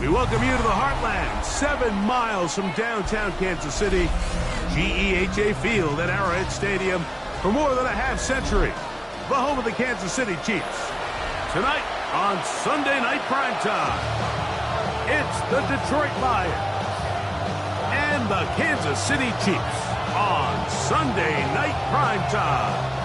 We welcome you to the Heartland, 7 miles from downtown Kansas City. GEHA Field at Arrowhead Stadium for more than a half-century. The home of the Kansas City Chiefs. Tonight on Sunday Night Primetime, it's the Detroit Lions and the Kansas City Chiefs on Sunday Night Primetime.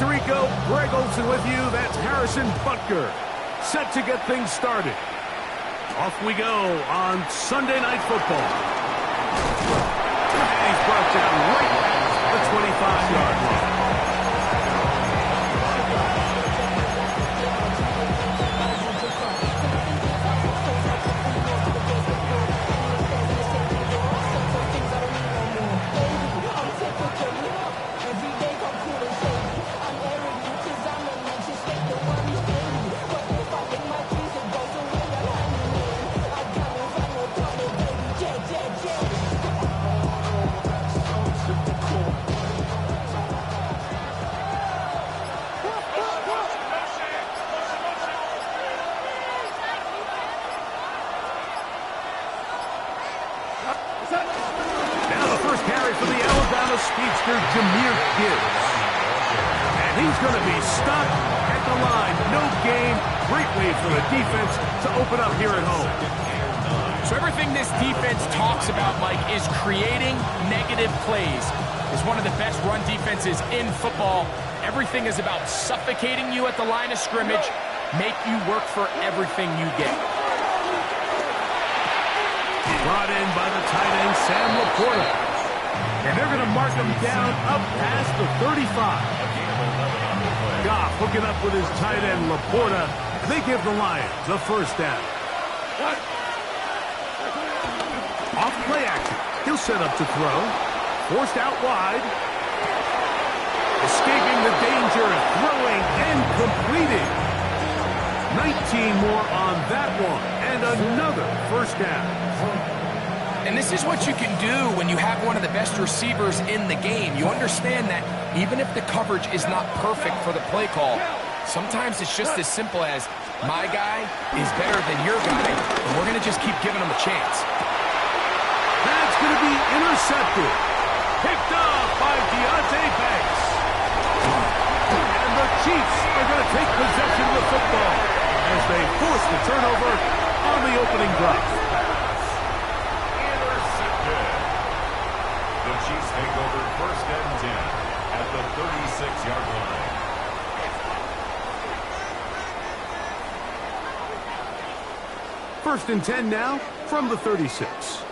Tirico, Greg Olson with you. That's Harrison Butker, set to get things started. Off we go on Sunday Night Football. And he's brought down right at the 25-yard line. Speedster Jahmyr Gibbs. And he's going to be stuck at the line. No gain. Great way for the defense to open up here at home. So everything this defense talks about, Mike, is creating negative plays. It's one of the best run defenses in football. Everything is about suffocating you at the line of scrimmage, make you work for everything you get. Brought in by the tight end, Sam Laporta. And they're going to mark him down up past the 35. Goff hooking up with his tight end, Laporta. They give the Lions the first down. Off play action. He'll set up to throw. Forced out wide. Escaping the danger, throwing and completing. 19 more on that one. And another first down. And this is what you can do when you have one of the best receivers in the game. You understand that even if the coverage is not perfect for the play call, sometimes it's just as simple as, my guy is better than your guy, and we're going to just keep giving him a chance. That's going to be intercepted. Picked off by Deontay Banks. And the Chiefs are going to take possession of the football as they force the turnover on the opening drive. Chiefs take over first and 10 at the 36-yard line. First and 10 now from the 36.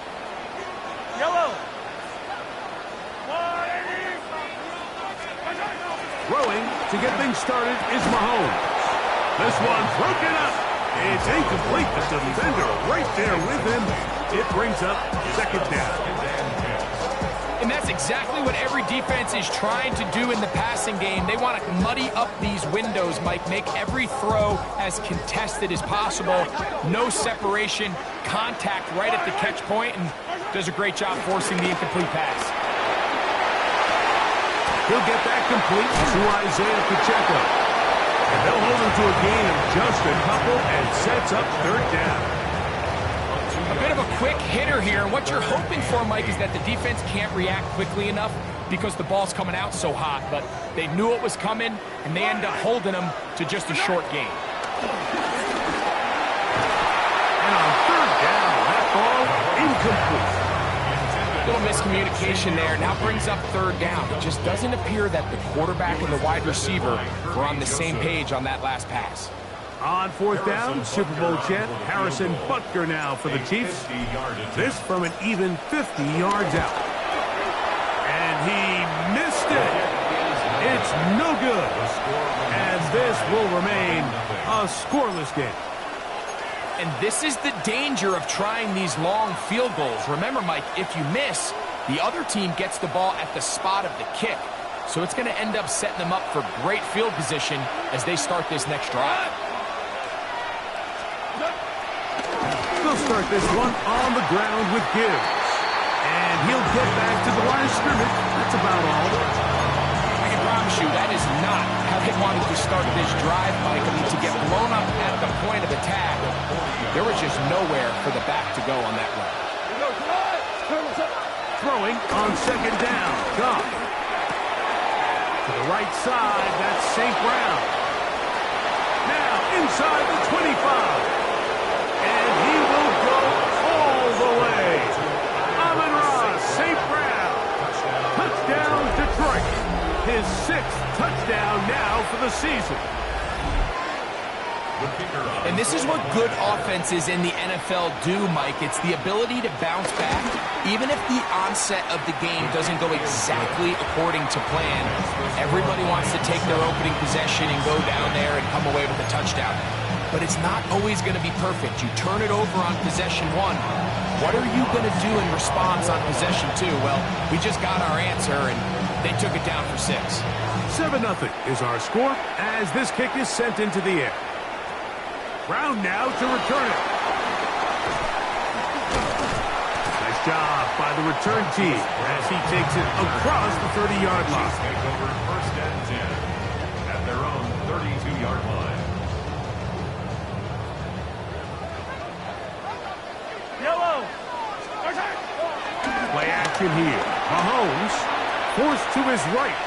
Yellow. Throwing to get things started is Mahomes. This one broken up. It's incomplete. The defender right there with him. It brings up second down. And that's exactly what every defense is trying to do in the passing game. They want to muddy up these windows, Mike, make every throw as contested as possible. No separation, contact right at the catch point, and does a great job forcing the incomplete pass. He'll get that complete to Isaiah Pacheco. And they'll hold him to a gain of just a couple and sets up third down. A bit of a quick hitter here. And what you're hoping for, Mike, is that the defense can't react quickly enough because the ball's coming out so hot. But they knew it was coming, and they end up holding them to just a short gain. And on third down, that ball incomplete. Little miscommunication there. Now brings up third down. It just doesn't appear that the quarterback and the wide receiver were on the same page on that last pass. On fourth down, Super Bowl champ Harrison Butker now for the Chiefs. This from an even 50 yards out. And he missed it. It's no good. And this will remain a scoreless game. And this is the danger of trying these long field goals. Remember, Mike, if you miss, the other team gets the ball at the spot of the kick. So it's going to end up setting them up for great field position as they start this next drive. They'll start this one on the ground with Gibbs. And he'll get back to the line of scrimmage. That's about all. I can promise you that is not how they wanted to start this drive, Mike. I mean, to get blown up at the point of attack, there was just nowhere for the back to go on that run. Throwing on second down. Goff. To the right side, that's St. Brown. Now inside the 25. And he will go all the way. Amon-Ra, St. Brown. Touchdown, Detroit. His 6th touchdown now for the season. And this is what good offenses in the NFL do, Mike. It's the ability to bounce back. Even if the onset of the game doesn't go exactly according to plan, everybody wants to take their opening possession and go down there and come away with a touchdown. But it's not always going to be perfect. You turn it over on possession 1. What are you going to do in response on possession 2? Well, we just got our answer, and they took it down for 6. 7-0 is our score as this kick is sent into the air. Brown now to return it. Nice job by the return team as he takes it across the 30-yard line. Take over 1st and 10 at their own 32-yard line. Yellow. Play action here. Mahomes forced to his right.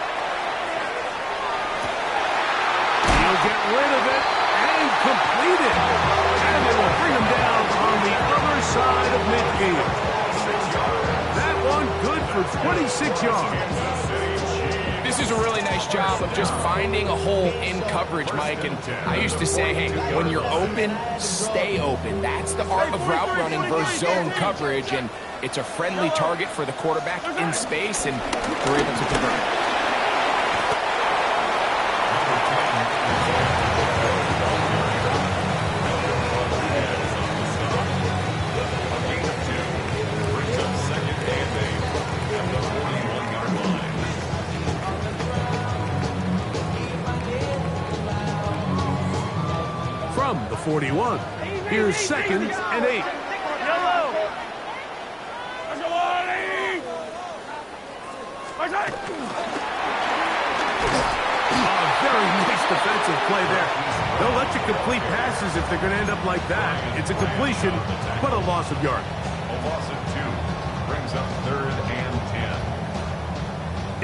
He'll get rid of it. And completed. And they will bring him down on the other side of midfield. That one good for 26 yards. This is a really nice job of just finding a hole in coverage, Mike. And I used to say, hey, when you're open, stay open. That's the art of route running versus zone coverage. And it's a friendly target for the quarterback in space, and they're able to convert. From the 41, here's 2nd and 8. Yellow. Very nice defensive play there. They'll let you complete passes if they're going to end up like that. It's a completion, but a loss of yard. A loss of 2 brings up 3rd and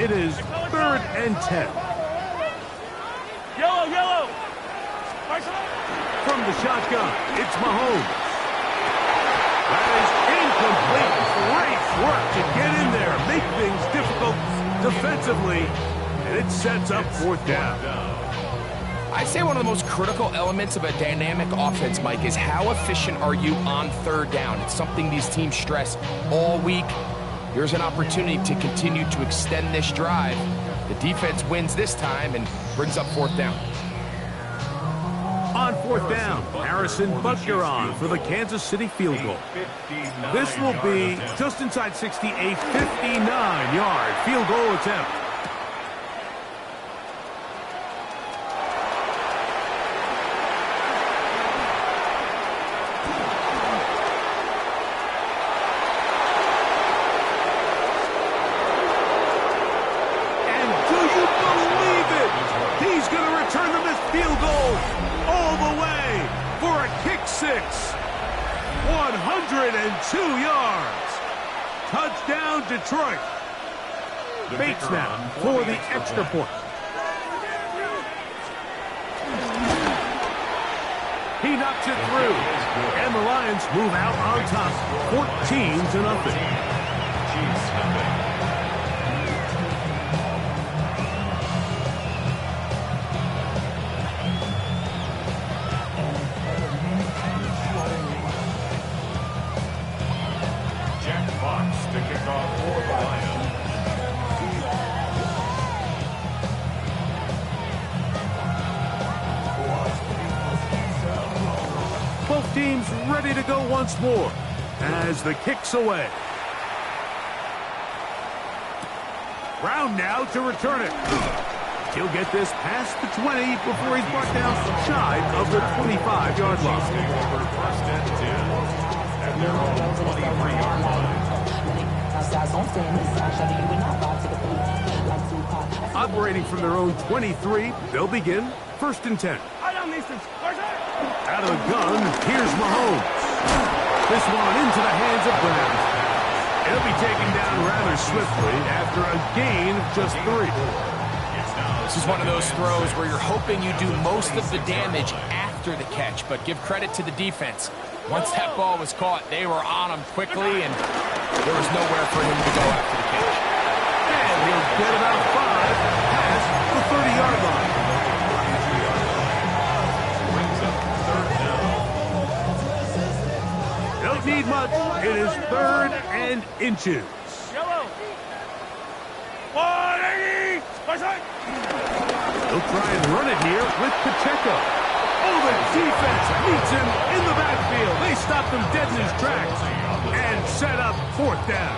10. It is 3rd and 10. Yellow, yellow. From the shotgun, it's Mahomes. That is incomplete. Great work to get in there, make things difficult defensively, and it sets up 4th down. I'd say one of the most critical elements of a dynamic offense, Mike, is how efficient are you on 3rd down. It's something these teams stress all week. Here's an opportunity to continue to extend this drive. The defense wins this time and brings up 4th down. On 4th down, Harrison Butker on for the Kansas City field goal. This will be just inside 60, a 59-yard field goal attempt. And do you believe it? He's going to return the missed field goal all the way for a kick 6. 102 yards. Touchdown, Detroit. Bates now for the extra point. He knocks it through. And the Lions move out on top, 14-0. To kick off for the Lions. Both teams ready to go once more as the kick's away. Brown now to return it. He'll get this past the 20 before he's brought down shy of the 25-yard line. First and 10 at their own 23-yard line. Operating from their own 23, they'll begin first and 10. Out of the gun, here's Mahomes. This one into the hands of Brown. It'll be taken down rather swiftly after a gain of just 3. This is one of those throws where you're hoping you do most of the damage after the catch, but give credit to the defense. Once that ball was caught, they were on him quickly, and there was nowhere for him to go after the catch. And he'll get about 5 past the 30-yard line. Don't need much. It is 3rd and inches. Yellow. 180. He'll try and run it here with Pacheco. Oh, the defense meets him in the backfield. They stopped him dead in his tracks and set up 4th down.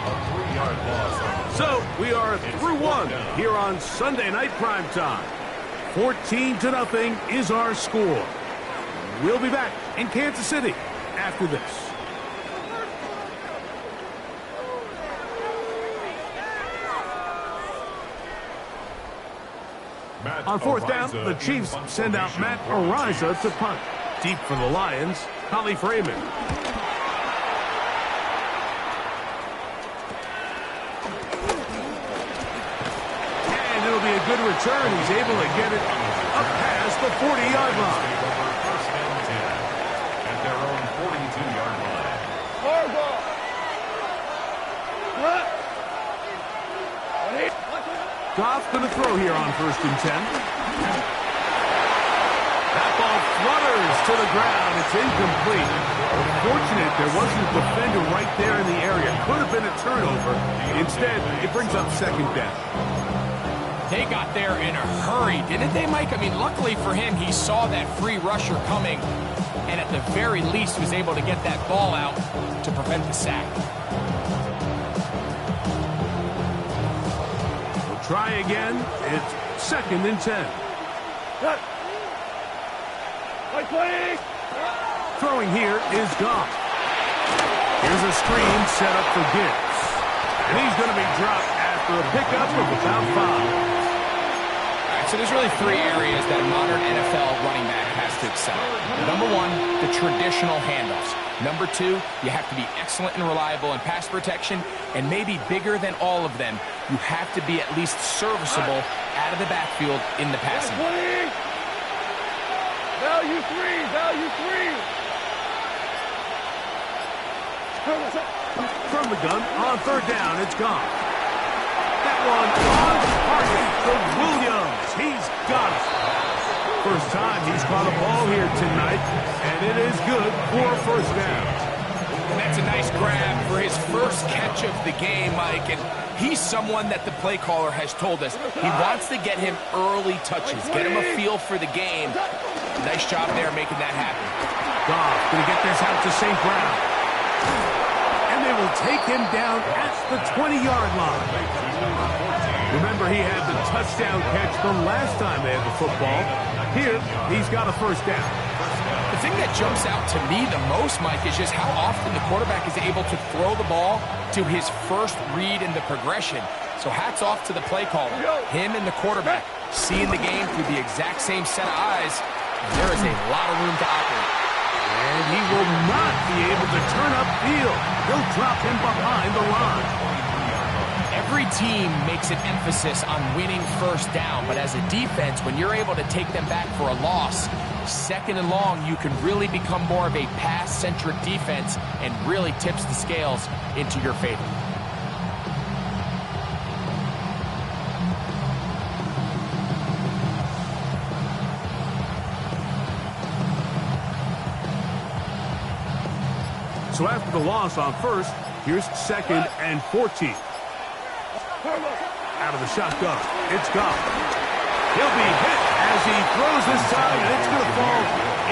So we are through 1 here on Sunday Night Primetime. 14-0 is our score. We'll be back in Kansas City after this. On 4th down, the Chiefs send out Matt Ariza to punt. Deep for the Lions, Holly Freeman. And it'll be a good return. He's able to get it up past the 40-yard line. First and 10 at their own 42-yard line. Goff going to throw here on 1st and 10. That ball flutters to the ground. It's incomplete. Fortunate there wasn't a defender right there in the area. Could have been a turnover. Instead, it brings up 2nd down. They got there in a hurry, didn't they, Mike? I mean, luckily for him, he saw that free rusher coming, and at the very least was able to get that ball out to prevent the sack. Try again. It's 2nd and 10. Throwing here is Goff. Here's a screen set up for Gibbs. And he's going to be dropped after a pickup of about 5. All right, so there's really 3 areas that a modern NFL running back has to excel. Number 1, the traditional handoffs. Number 2, you have to be excellent and reliable in pass protection, and maybe bigger than all of them, you have to be at least serviceable out of the backfield in the passing. Value 3. Value 3. From the gun, on 3rd down, it's gone. That one on target for Williams. He's got it. First time he's caught a ball here tonight, and it is good for a 1st down. And that's a nice grab for his first catch of the game, Mike, and he's someone that the play caller has told us he wants to get him early touches, get him a feel for the game. Nice job there making that happen. Goff going to get this out to St. Brown. And they will take him down at the 20-yard line. Remember, he had the touchdown catch the last time they had the football. Here, he's got a 1st down. The thing that jumps out to me the most, Mike, is just how often the quarterback is able to throw the ball to his first read in the progression. So hats off to the play caller. Him and the quarterback seeing the game through the exact same set of eyes. There is a lot of room to operate. And he will not be able to turn upfield. He'll drop him behind the line. Every team makes an emphasis on winning 1st down, but as a defense, when you're able to take them back for a loss, 2nd and long, you can really become more of a pass-centric defense and really tips the scales into your favor. So after the loss on 1st, here's 2nd and 14. Out of the shotgun, it's Goff. He'll be hit as he throws this time, and it's going to fall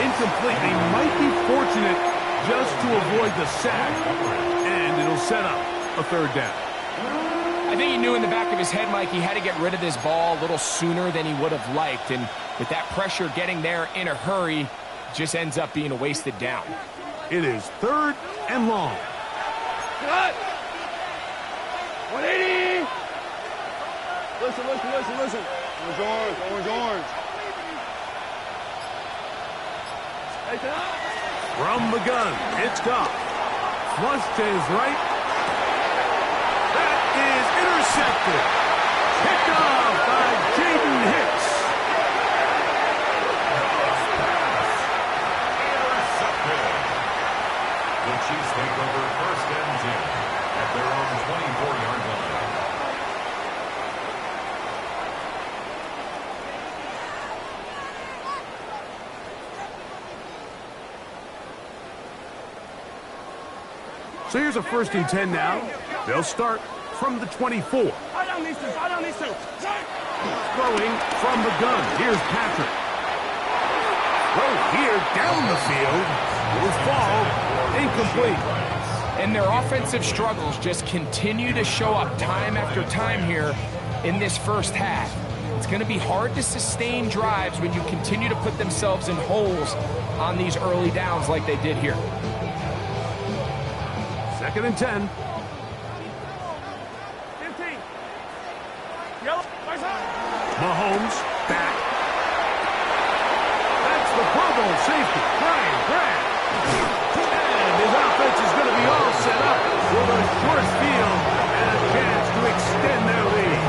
incomplete. He might be fortunate just to avoid the sack, and it'll set up a 3rd down. I I think he knew in the back of his head, Mike, he had to get rid of this ball a little sooner than he would have liked. And with that pressure getting there in a hurry, just ends up being a wasted down. It is 3rd and long. Cut! 180! Listen. Orange. Hey, tonight. From the gun, it's Goff. Flush to his right. That is intercepted. Picked off by Jaden Hicks. Intercepted. The Chiefs take over 1st and 10 at their own 24-yard line. So here's a 1st and 10 now. They'll start from the 24. I don't need to. Throwing from the gun. Here's Patrick. Throw here down the field. Will fall. Incomplete. And their offensive struggles just continue to show up time after time here in this first half. It's going to be hard to sustain drives when you continue to put themselves in holes on these early downs like they did here. 2nd and 10. 15. Yellow. Mahomes back. That's the Pro Bowl safety, Brian Grant. And his offense is going to be all set up with a short field and a chance to extend their lead.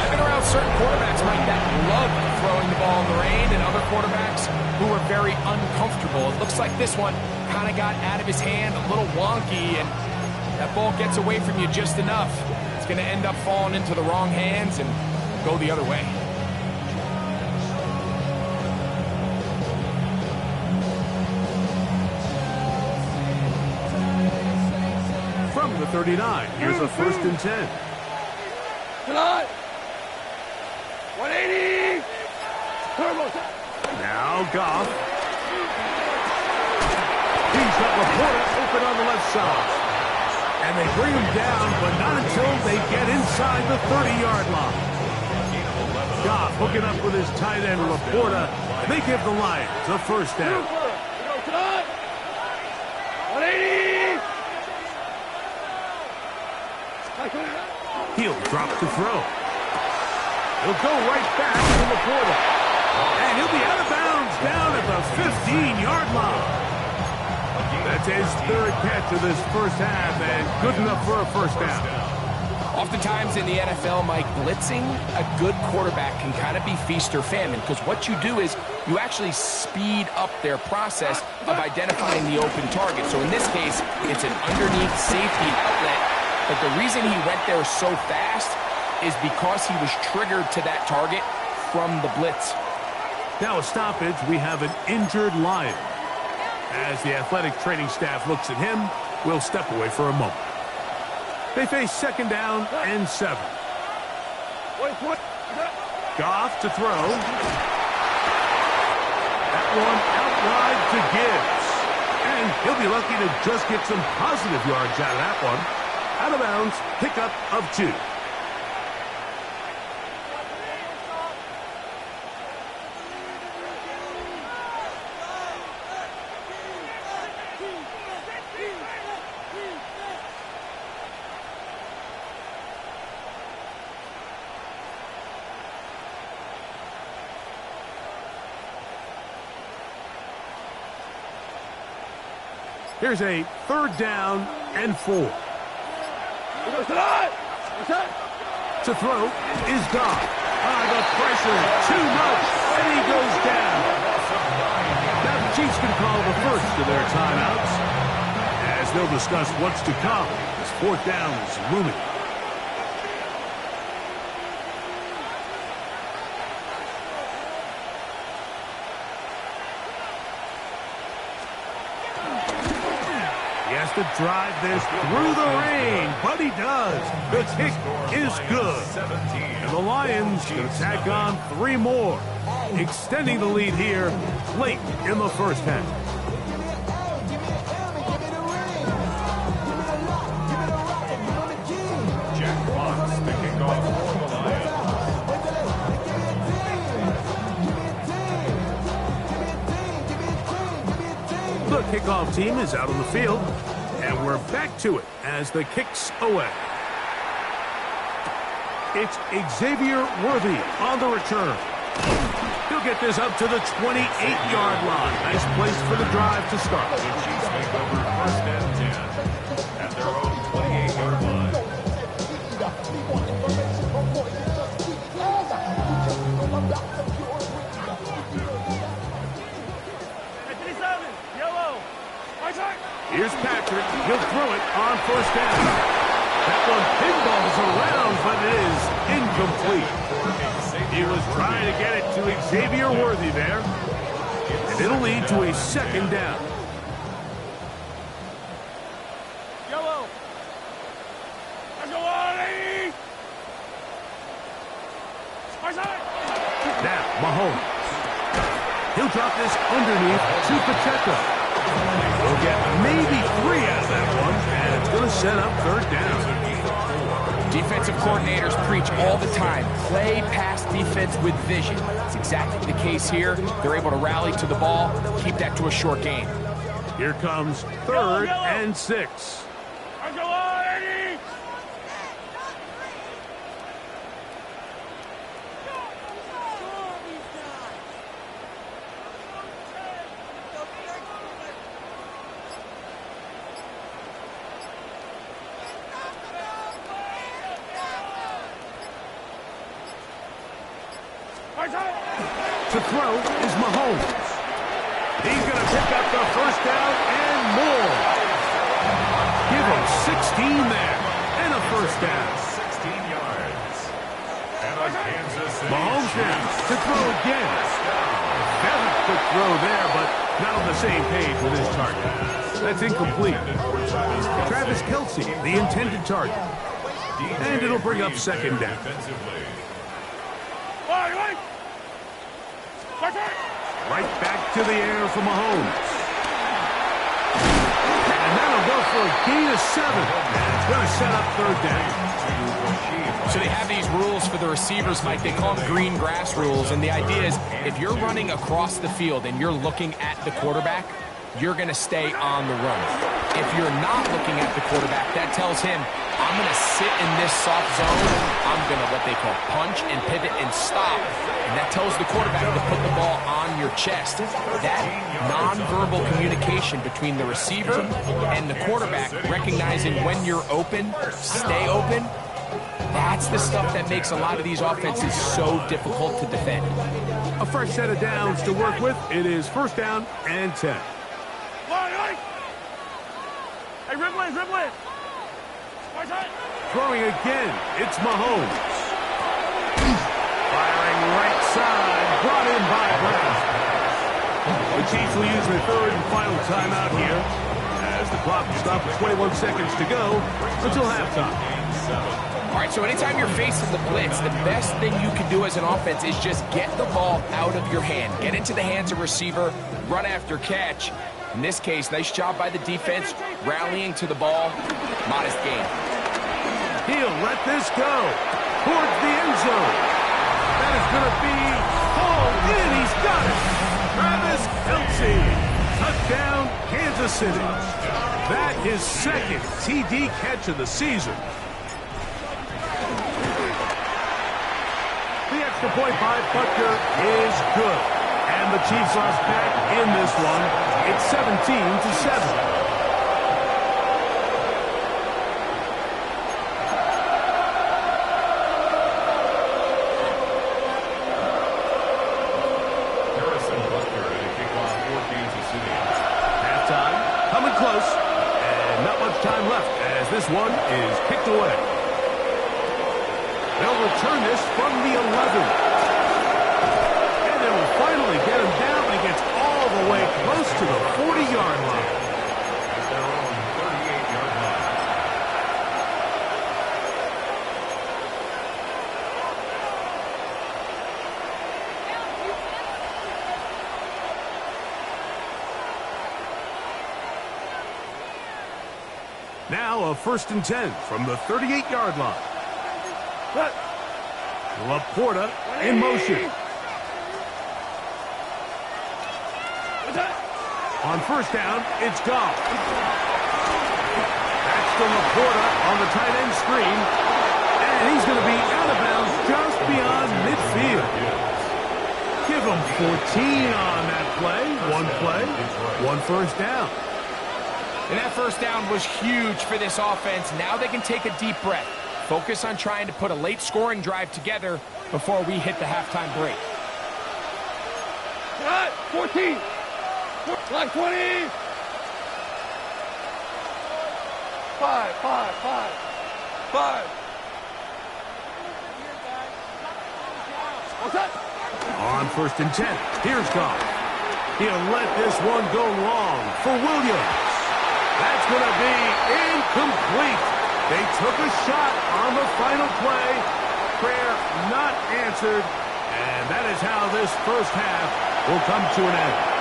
I've been around certain quarterbacks, Mike, that love throwing the ball in the rain, and other quarterbacks who are very uncomfortable. It looks like this one kind of got out of his hand, a little wonky, and that ball gets away from you just enough. It's going to end up falling into the wrong hands and go the other way. From the 39, here's a 1st and 10. Tonight. 180. Turbo. Now Goff. He's got Laporta open on the left side. And they bring him down, but not until they get inside the 30-yard line. Goff hooking up with his tight end, Laporta. They give the Lions a 1st down. Tonight. 180. He'll drop to throw. He'll go right back to Laporta. And he'll be out of bounds down at the 15-yard line. That's his 3rd catch of this first half, and good enough for a 1st down. Oftentimes in the NFL, Mike, blitzing a good quarterback can kind of be feast or famine, because what you do is you actually speed up their process of identifying the open target. So in this case, it's an underneath safety outlet. But the reason he went there so fast is because he was triggered to that target from the blitz. Now a stoppage, we have an injured Lion. As the athletic training staff looks at him, we'll step away for a moment. They face 2nd down and 7. Goff to throw. That one out wide to Gibbs. And he'll be lucky to just get some positive yards out of that one. Out of bounds, pickup of 2. Here's a 3rd down and 4. To throw is Goff. The pressure, too much, and he goes down. Now the Chiefs can call the first of their timeouts, as they'll discuss what's to come as 4th down is looming. To drive this through the rain, but he does. The kick is good. And the Lions can tack on 3 more, extending the lead here late in the first half. kickoff team is out on the field, and we're back to it as the kick's away. It's Xavier Worthy on the return. He'll get this up to the 28-yard line. Nice place for the drive to start. The Chiefs make over first and 10 at their own 28-yard line. Here's Patrick. He'll throw it on first down. That one pinballs around, but it is incomplete. He was trying to get it to Xavier Worthy there. And it'll lead to a second down. Yellow. Now, Mahomes. He'll drop this underneath to Pacheco. We'll get maybe 3 out of that one, and it's going to set up third down. Defensive coordinators preach all the time, play pass defense with vision. It's exactly the case here. They're able to rally to the ball, keep that to a short gain. Here comes third and 6. To throw is Mahomes. He's going to pick up the first down and more. Give him 16 there and a first down. 16 yards. And on Kansas City. Mahomes now to throw again. Very quick throw there, but not on the same page with his target. That's incomplete. Travis Kelce, the intended target. And it'll bring up second down. Right back to the air for Mahomes. And that'll go for a gain of 7. And it's going to set up third down. So they have these rules for the receivers, Mike. They call them green grass rules. And the idea is if you're running across the field and you're looking at the quarterback, you're going to stay on the run. If you're not looking at the quarterback, that tells him, I'm going to sit in this soft zone. I'm going to what they call punch and pivot and stop. And that tells the quarterback to put the ball on your chest. That nonverbal communication between the receiver and the quarterback, recognizing when you're open, stay open, that's the stuff that makes a lot of these offenses so difficult to defend. A fresh set of downs to work with. It is first down and 10. Hey, Ripley. Throwing again, it's Mahomes. Firing right side, brought in by Brown. The Chiefs will use their third and final timeout here as the clock stops with 21 seconds to go until halftime. All right, so anytime you're facing the blitz, the best thing you can do as an offense is just get the ball out of your hand. Get into the hands of receiver, run after catch. In this case, nice job by the defense, rallying to the ball. Modest gain. He'll let this go towards the end zone. That is going to be hauled in. He's got it. Travis Kelce. Touchdown, Kansas City. That is second TD catch of the season. The extra point by Butker is good. And the Chiefs are back in this one. It's 17-7. Close, and not much time left as this one is kicked away. They'll return this from the 11. And they will finally get him down, but he gets all the way close to the 40-yard line. At their own 38-yard line. Now a 1st and 10 from the 38-yard line. Laporta in motion. On first down, it's Goff. That's the Laporta on the tight end screen. And he's going to be out of bounds just beyond midfield. Give him 14 on that play. One first down. And that first down was huge for this offense. Now they can take a deep breath. Focus on trying to put a late scoring drive together before we hit the halftime break. 14. Like 20. 5. On first and 10, here's Goff. He'll let this one go long for Williams. That's going to be incomplete. They took a shot on the final play. Prayer not answered. And that is how this first half will come to an end.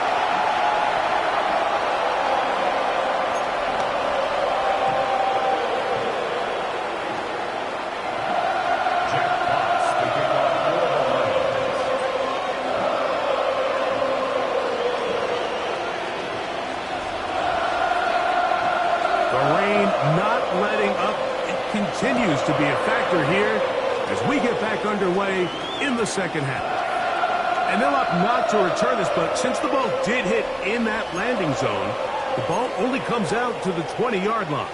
Continues to be a factor here as we get back underway in the second half. And they'll opt not to return this, but since the ball did hit in that landing zone, the ball only comes out to the 20-yard line.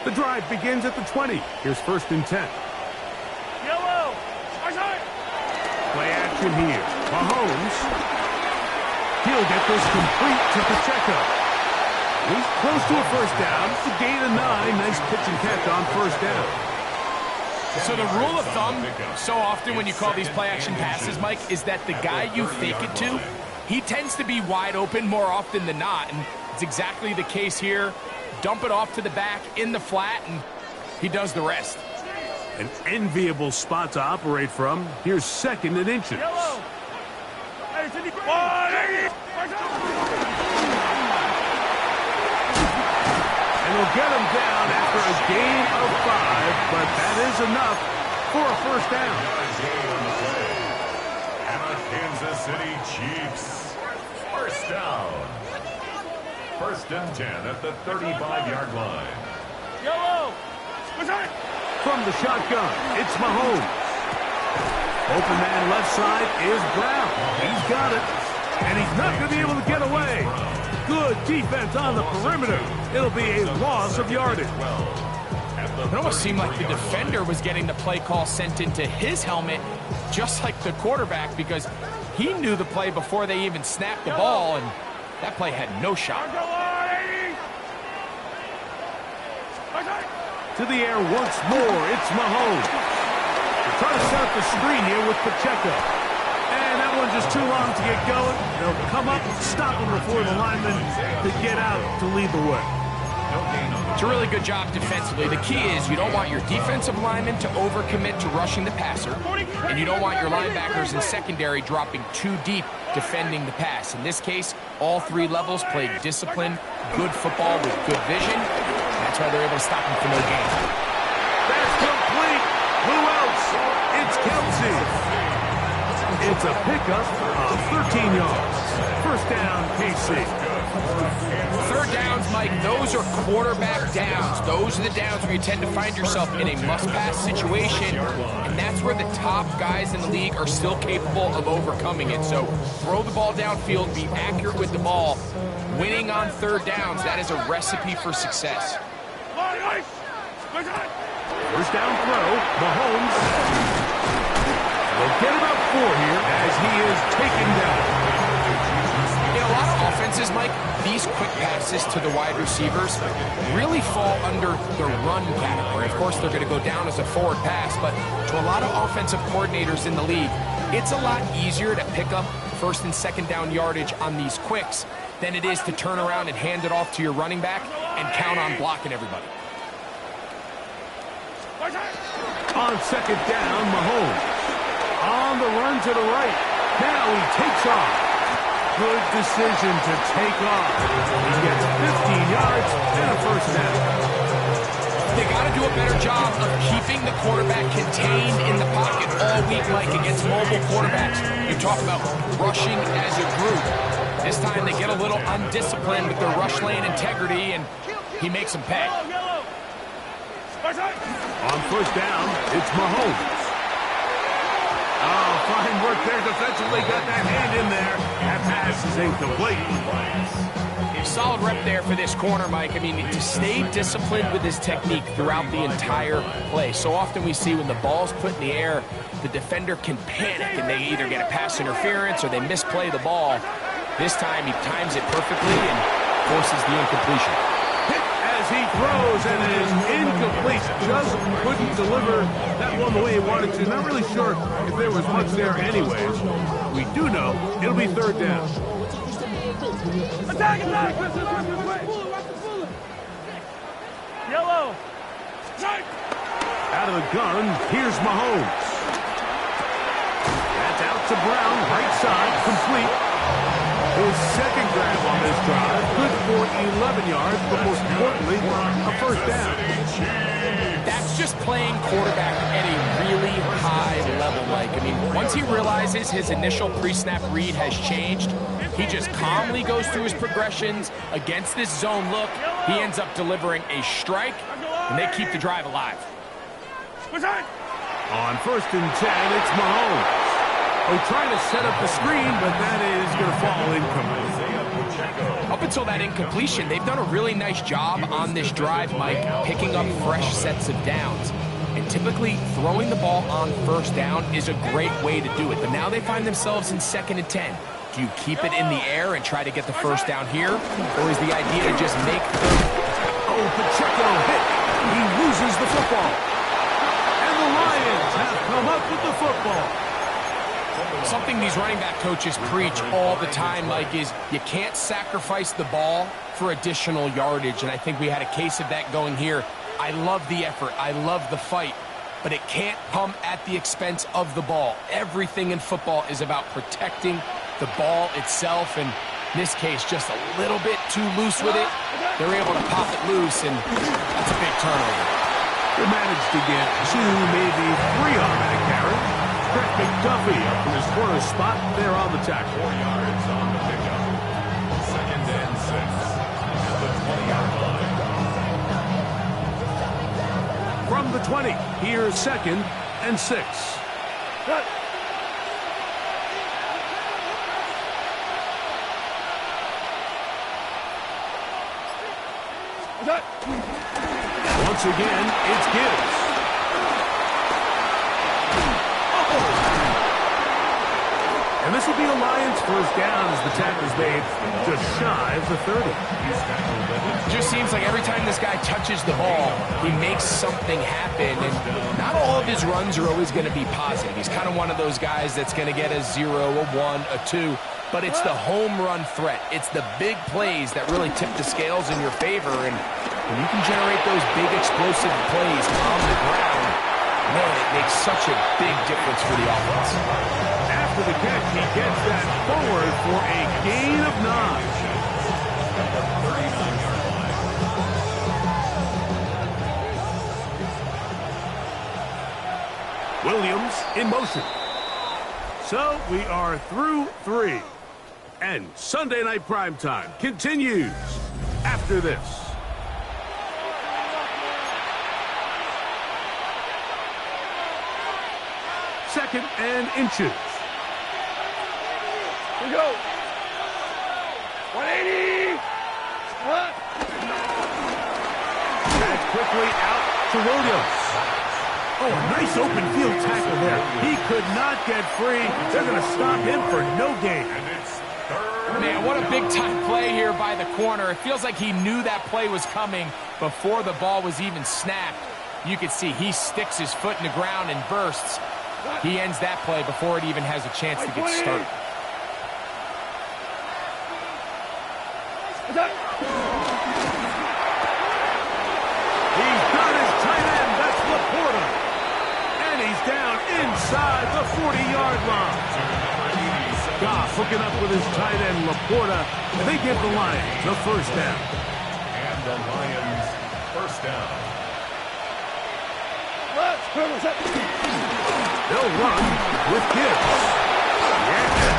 The drive begins at the 20. Here's first and 10. Yellow. Play action here. Mahomes. He'll get this complete to Pacheco. He's close to a first down. It's a gain of 9. Nice pitch and catch on first down. So the rule of thumb, so often when you call these play-action passes, Mike, is that the guy you fake it to, he tends to be wide open more often than not. And it's exactly the case here. Dump it off to the back in the flat, and he does the rest. An enviable spot to operate from. Here's second and inches. Yellow. Hey, Cindy. And we'll get him down after a gain of 5, but that is enough for a first down. And the Kansas City Chiefs. First down. First and 10 at the 35-yard line. Yellow. From the shotgun, it's Mahomes. Open man left side is Brown. He's got it. And he's not going to be able to get away. Good defense on the perimeter. It'll be a loss of yardage. It almost seemed like the defender was getting the play call sent into his helmet, just like the quarterback, because he knew the play before they even snapped the ball, and that play had no shot. To the air once more, it's Mahomes. They're trying to set up the screen here with Pacheco. And that one just too long to get going. They'll come up, stop him before the lineman to get out to lead the way. It's a really good job defensively. The key is you don't want your defensive linemen to overcommit to rushing the passer, and you don't want your linebackers in secondary dropping too deep defending the pass. In this case, all 3 levels played disciplined, good football with good vision. And that's why they're able to stop him for no gain. That's complete. Who else? It's Kelsey. It's a pickup of 13 yards. First down, KC. Third downs, Mike, those are quarterback downs. Those are the downs where you tend to find yourself in a must-pass situation, and that's where the top guys in the league are still capable of overcoming it. So throw the ball downfield, be accurate with the ball. Winning on third downs, that is a recipe for success. First down throw, Mahomes. We'll get about 4 here as he is taken down. In a lot of offenses, Mike, these quick passes to the wide receivers really fall under the run category. Of course, they're going to go down as a forward pass, but to a lot of offensive coordinators in the league, it's a lot easier to pick up first and second down yardage on these quicks than it is to turn around and hand it off to your running back and count on blocking everybody. On second down, Mahomes. On the run to the right. Now he takes off. Good decision to take off. He gets 15 yards and a first down. They got to do a better job of keeping the quarterback contained in the pocket all week, Mike, against mobile quarterbacks. You talk about rushing as a group. This time they get a little undisciplined with their rush lane integrity, and he makes them pay. On first down, it's Mahomes. Oh, fine work there defensively. Got that hand in there. That pass is incomplete. Solid rep there for this corner, Mike. I mean, to stay disciplined with his technique throughout the entire play. So often we see when the ball's put in the air, the defender can panic and they either get a pass interference or they misplay the ball. This time he times it perfectly and forces the incompletion. Hit as he throws, and it is incomplete. Just couldn't deliver that one the way he wanted to. Not really sure if there was much there anyways. We do know it'll be third down. Attack, attack! Yellow! Out of the gun, here's Mahomes. That's out to Brown, right side, complete. His second grab on this drive, good for 11 yards, but most importantly, a first down. That's just playing quarterback at a really high level, Mike. I mean, once he realizes his initial pre-snap read has changed, he just calmly goes through his progressions against this zone look. He ends up delivering a strike, and they keep the drive alive. On first and 10, it's Mahomes. They're trying to set up the screen, but that is going to fall incomplete. Up until that incompletion, they've done a really nice job on this drive, Mike, picking up fresh sets of downs. And typically, throwing the ball on first down is a great way to do it. But now they find themselves in 2nd and 10. Do you keep it in the air and try to get the first down here? Or is the idea to just make Oh, Pacheco hit. He loses the football. And the Lions have come up with the football. Something these running back coaches preach all the time, Mike, is you can't sacrifice the ball for additional yardage. And I think we had a case of that going here. I love the effort. I love the fight. But it can't come at the expense of the ball. Everything in football is about protecting the ball itself, and in this case, just a little bit too loose with it. They're able to pop it loose, and that's a big turnover. They managed to get 2, maybe 3 on that carry. Craig McDuffie up in his corner spot there on the tackle. 4 yards on the pickup. 2nd and 6 at the 20-yard line. From the 20, here's 2nd and 6. Once again, it's Gibbs. And this will be a Lions first down as the tackle's made just shy of the 30. Just seems like every time this guy touches the ball, he makes something happen. And not all of his runs are always going to be positive. He's kind of one of those guys that's going to get a 0, a 1, a 2. But it's the home run threat. It's the big plays that really tip the scales in your favor. And when you can generate those big explosive plays on the ground, man, it makes such a big difference for the offense. After the catch, he gets that forward for a gain of 9. Williams in motion. So we are through 3. And Sunday Night Primetime continues after this. Second and inches. Here we go. 180. That's quickly out to Williams. Oh, a nice open field tackle there. He could not get free. They're going to stop him for no gain. And it's 3rd. Man, what a big-time play here by the corner. It feels like he knew that play was coming before the ball was even snapped. You can see he sticks his foot in the ground and bursts. He ends that play before it even has a chance to get started. He's got his tight end. That's Laporta. And he's down inside the 40-yard line. Goff hooking up with his tight end, Laporta. And they give the Lions the first down. And the Lions first down. They'll run with Gibbs. Yeah.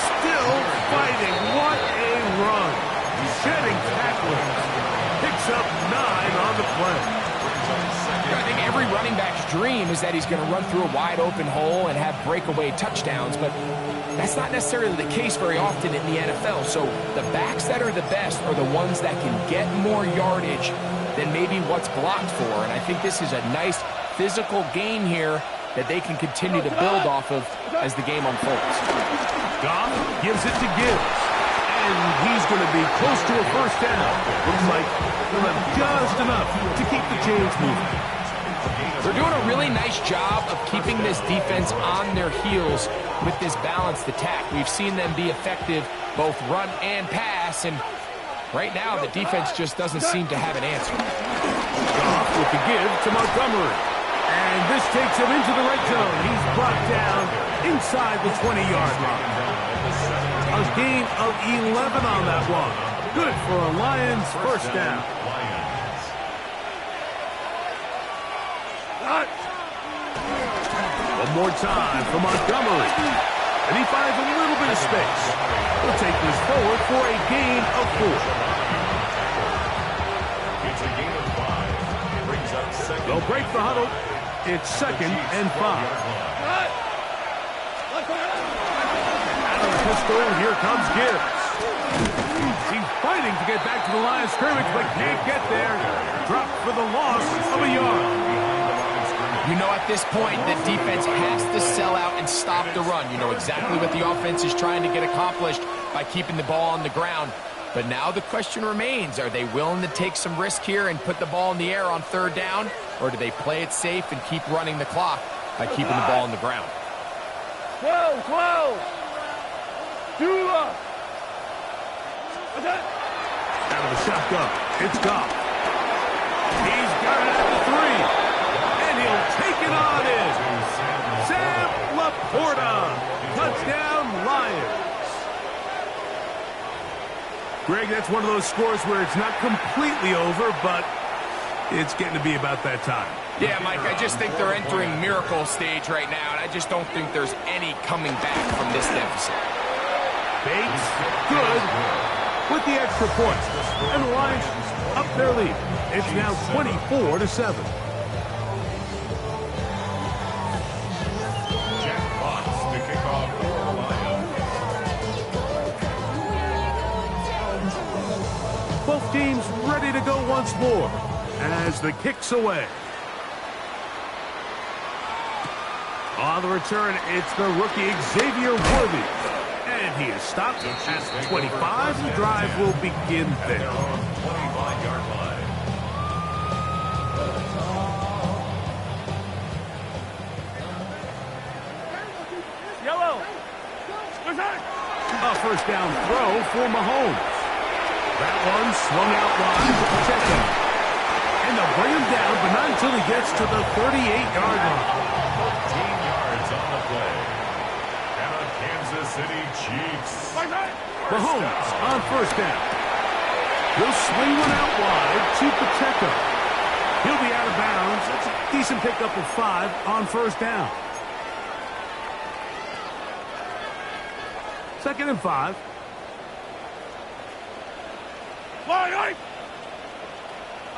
Still fighting. What a run. Shedding tacklers. Picks up 9 on the play. I think every running back's dream is that he's going to run through a wide open hole and have breakaway touchdowns, but that's not necessarily the case very often in the NFL. So the backs that are the best are the ones that can get more yardage than maybe what's blocked for. And I think this is a nice physical gain here that they can continue to build off of as the game unfolds. Goff gives it to Gibbs. And he's going to be close to a first down. Looks like he'll have just enough to keep the chains moving. They're doing a really nice job of keeping this defense on their heels with this balanced attack. We've seen them be effective both run and pass, and right now the defense just doesn't seem to have an answer. Goff with the give to Montgomery. And this takes him into the red zone. He's brought down inside the 20-yard line. A gain of 11 on that one. Good for a Lions first down. One more time for Montgomery. And he finds a little bit of space. He'll take this forward for a gain of 4. It's a gain of 5. Brings up second. They'll break the huddle. It's 2nd and 5. Pistol, here comes Gibbs. He's fighting to get back to the line of scrimmage, but can't get there. Dropped for the loss of a yard. You know, at this point, the defense has to sell out and stop the run. You know exactly what the offense is trying to get accomplished by keeping the ball on the ground. But now the question remains, are they willing to take some risk here and put the ball in the air on 3rd down? Or do they play it safe and keep running the clock by keeping the ball on the ground? 12. Out of the shotgun, it's Goff. He's got it at the 3. And he'll take it on in. Sam Laporta. Touchdown, Lions. Greg, that's one of those scores where it's not completely over, but it's getting to be about that time. Yeah, Mike, I just think they're entering miracle stage right now, and I just don't think there's any coming back from this deficit. Bates, good, with the extra point. And the Lions up their lead. It's now 24-7. Jack Fox to kick off for the Lions. Both teams ready to go once more as the kick's away. On the return, it's the rookie Xavier Worthy. And he is stopped at 25. The drive will begin there. 25-yard line. Yellow. A first down throw for Mahomes. That one swung out wide to protect him. And they'll bring him down, but not until he gets to the 38-yard line. 14 yards on the play. And a Kansas City Chiefs. Mahomes on first down. He'll swing one out wide to Pacheco. He'll be out of bounds. That's a decent pickup of 5 on first down. 2nd and 5.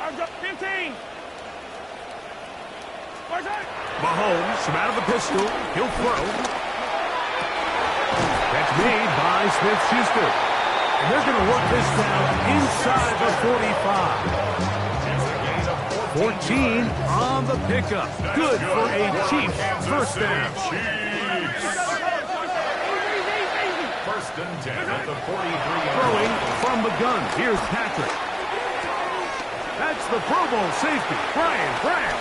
I've got 15. Mahomes from out of the pistol. He'll throw. That's made by Smith-Schuster. And they're going to work this down inside the 45. 14 on the pickup. Good for a Chiefs first down. First and 10 at the 43-yard Throwing from the gun. Here's Patrick. That's the Pro Bowl safety, Brian Grant.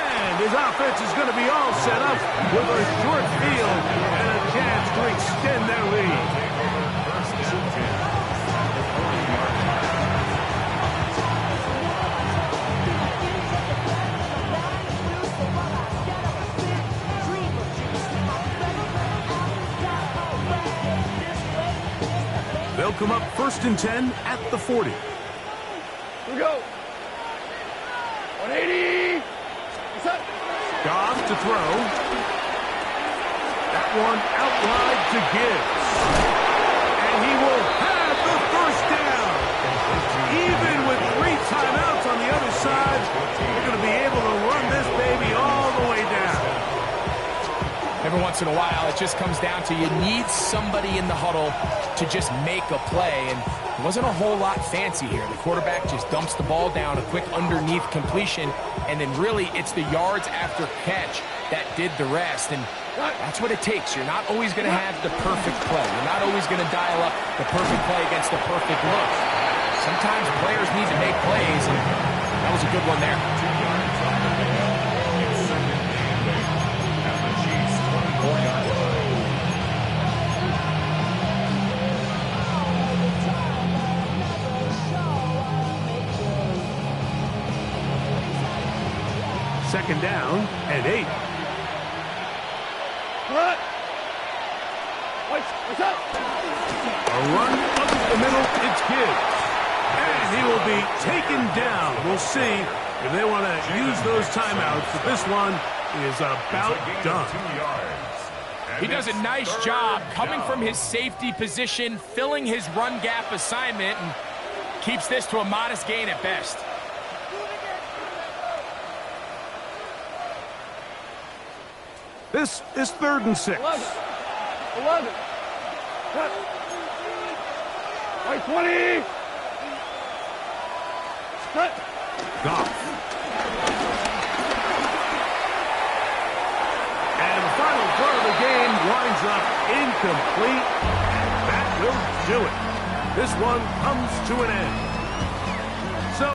And his offense is going to be all set up with a short field and a chance to extend their lead. They'll come up 1st and 10 at the 40. Here we go. 180. to throw. That one out wide to Gibbs. And he will have the first down. Even with 3 timeouts on the other side, they're going to be able to run this baby all the way down. Every once in a while, it just comes down to you need somebody in the huddle to just make a play. And it wasn't a whole lot fancy here. The quarterback just dumps the ball down, a quick underneath completion, and then really it's the yards after catch that did the rest. And that's what it takes. You're not always going to have the perfect play. You're not always going to dial up the perfect play against the perfect look. Sometimes players need to make plays, and that was a good one there. Second down and 8. What? What's up? A run up the middle, it's Gibbs. And he will be taken down. We'll see if they want to use those timeouts, but this one is about done. He does a nice job coming from his safety position, filling his run gap assignment, and keeps this to a modest gain at best. This is 3rd and 6. 11. Right, 20. Cut. Goff. And the final throw of the game winds up incomplete. And that will do it. This one comes to an end.